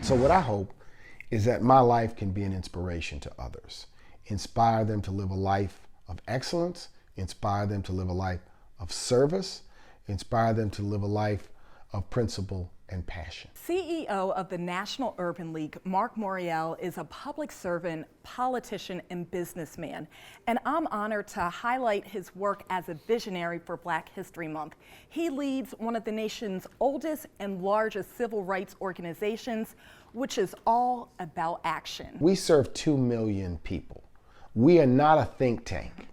So what I hope is that my life can be an inspiration to others, inspire them to live a life of excellence, inspire them to live a life of service, inspire them to live a life of principle and passion. CEO of the National Urban League, Marc Morial, is a public servant, politician, and businessman. And I'm honored to highlight his work as a visionary for Black History Month. He leads one of the nation's oldest and largest civil rights organizations, which is all about action. We serve 2 million people. We are not a think tank.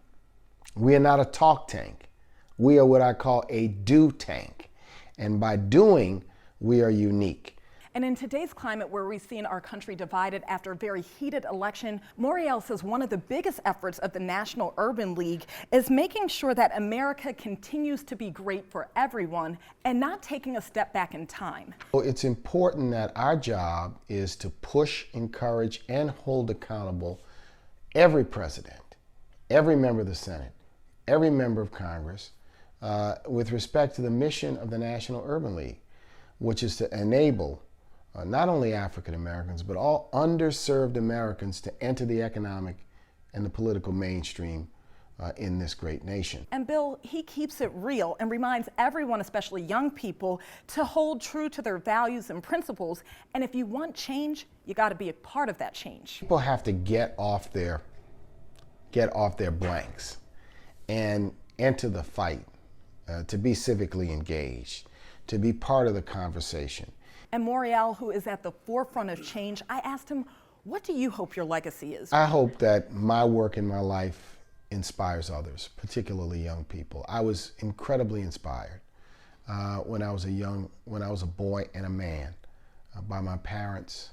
We are not a talk tank. We are what I call a do tank. And by doing, we are unique. And in today's climate where we've seen our country divided after a very heated election, Morial says one of the biggest efforts of the National Urban League is making sure that America continues to be great for everyone and not taking a step back in time. Well, it's important that our job is to push, encourage, and hold accountable every president, every member of the Senate, every member of Congress, with respect to the mission of the National Urban League, which is to enable not only African Americans, but all underserved Americans to enter the economic and the political mainstream in this great nation. And Bill, he keeps it real and reminds everyone, especially young people, to hold true to their values and principles. And if you want change, you got to be a part of that change. People have to get off their blanks and enter the fight, to be civically engaged, to be part of the conversation. And Morial, who is at the forefront of change, I asked him, what do you hope your legacy is? I hope that my work in my life inspires others, particularly young people. I was incredibly inspired when I was a boy and a man, by my parents,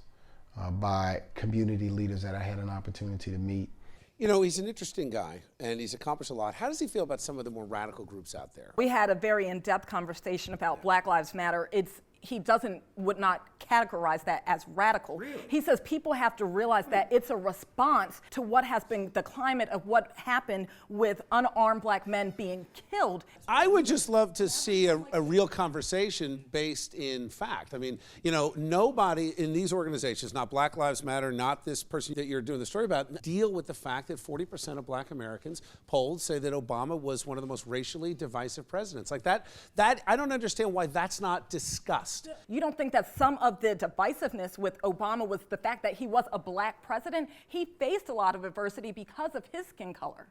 by community leaders that I had an opportunity to meet. You know, he's an interesting guy, and he's accomplished a lot. How does he feel about some of the more radical groups out there? We had a very in-depth conversation about Black Lives Matter. He would not categorize that as radical. Really? He says people have to realize that it's a response to what has been the climate of what happened with unarmed Black men being killed. I would just love to see a real conversation based in fact. I mean, you know, nobody in these organizations, not Black Lives Matter, not this person that you're doing the story about, deal with the fact that 40% of Black Americans polled say that Obama was one of the most racially divisive presidents. Like that I don't understand why that's not discussed. You don't think that some of the divisiveness with Obama was the fact that he was a Black president? He faced a lot of adversity because of his skin color.